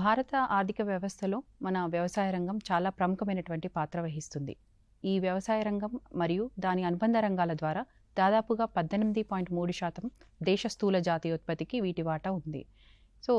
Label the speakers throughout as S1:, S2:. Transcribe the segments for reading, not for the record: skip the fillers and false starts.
S1: భారత ఆర్థిక వ్యవస్థలో మన వ్యవసాయ రంగం చాలా ప్రముఖమైనటువంటి పాత్ర వహిస్తుంది. ఈ వ్యవసాయ రంగం మరియు దాని అనుబంధ రంగాల ద్వారా దాదాపుగా 18.3% దేశ స్థూల జాతీయోత్పత్తికి వీటి వాటా ఉంది. సో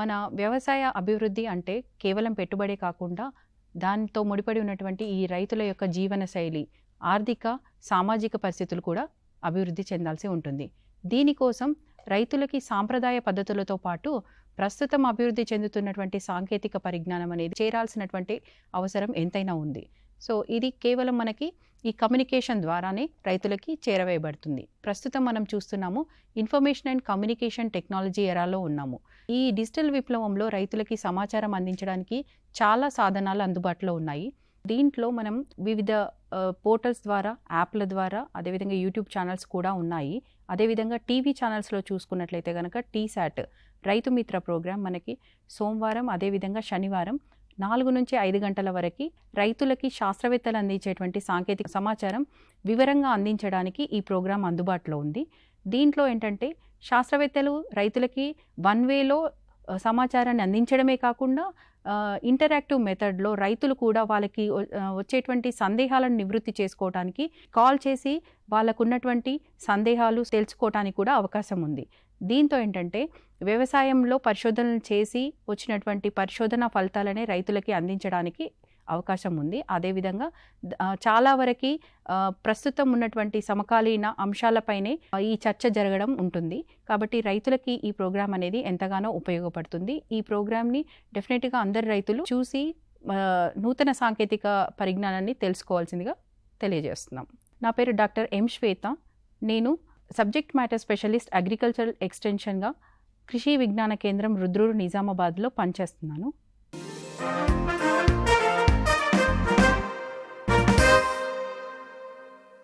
S1: మన వ్యవసాయ అభివృద్ధి అంటే కేవలం పెట్టుబడే కాకుండా దానితో ముడిపడి ఉన్నటువంటి ఈ రైతుల యొక్క జీవన శైలి, ఆర్థిక సామాజిక పరిస్థితులు కూడా అభివృద్ధి చెందాల్సి ఉంటుంది. దీనికోసం రైతులకి సాంప్రదాయ పద్ధతులతో పాటు ప్రస్తుతం అభివృద్ధి చెందుతున్నటువంటి సాంకేతిక పరిజ్ఞానం అనేది చేరాల్సినటువంటి అవసరం ఎంతైనా ఉంది. సో ఇది కేవలం మనకి ఈ కమ్యూనికేషన్ ద్వారానే రైతులకి చేరవేయబడుతుంది. ప్రస్తుతం మనం చూస్తున్నాము ఇన్ఫర్మేషన్ అండ్ కమ్యూనికేషన్ టెక్నాలజీ ఎరాలో ఉన్నాము. ఈ డిజిటల్ విప్లవంలో రైతులకి సమాచారం అందించడానికి చాలా సాధనాలు అందుబాటులో ఉన్నాయి. దీంట్లో మనం వివిధ పోర్టల్స్ ద్వారా, యాప్ల ద్వారా, అదేవిధంగా యూట్యూబ్ ఛానల్స్ కూడా ఉన్నాయి. అదేవిధంగా టీవీ ఛానల్స్లో చూసుకున్నట్లయితే కనుక టీశాట్ రైతు మిత్ర ప్రోగ్రాం మనకి సోమవారం అదేవిధంగా శనివారం 4 నుంచి 5 గంటల వరకు రైతులకి శాస్త్రవేత్తలు అందించేటువంటి సాంకేతిక సమాచారం వివరంగా అందించడానికి ఈ ప్రోగ్రాం అందుబాటులో ఉంది. దీంట్లో ఏంటంటే శాస్త్రవేత్తలు రైతులకి వన్ వేలో సమాచారాన్ని అందించడమే కాకుండా ఇంటరాక్టివ్ మెథడ్లో రైతులు కూడా వాళ్ళకి వచ్చేటువంటి సందేహాలను నివృత్తి చేసుకోవడానికి కాల్ చేసి వాళ్ళకు ఉన్నటువంటి సందేహాలు తెలుసుకోవడానికి కూడా అవకాశం ఉంది. దీంతో ఏంటంటే వ్యవసాయంలో పరిశోధనలు చేసి వచ్చినటువంటి పరిశోధన ఫలితాలనే రైతులకి అందించడానికి అవకాశం ఉంది. అదేవిధంగా చాలా వరకు ప్రస్తుతం ఉన్నటువంటి సమకాలీన అంశాలపైనే ఈ చర్చ జరగడం ఉంటుంది. కాబట్టి రైతులకి ఈ ప్రోగ్రాం అనేది ఎంతగానో ఉపయోగపడుతుంది. ఈ ప్రోగ్రాంని డెఫినెట్గా అందరు రైతులు చూసి నూతన సాంకేతిక పరిజ్ఞానాన్ని తెలుసుకోవాల్సిందిగా తెలియజేస్తున్నాం. నా పేరు డాక్టర్ ఎం శ్వేత. నేను సబ్జెక్ట్ మ్యాటర్ స్పెషలిస్ట్ అగ్రికల్చరల్ ఎక్స్టెన్షన్గా కృషి విజ్ఞాన కేంద్రం రుద్రూరు నిజామాబాద్లో పనిచేస్తున్నాను.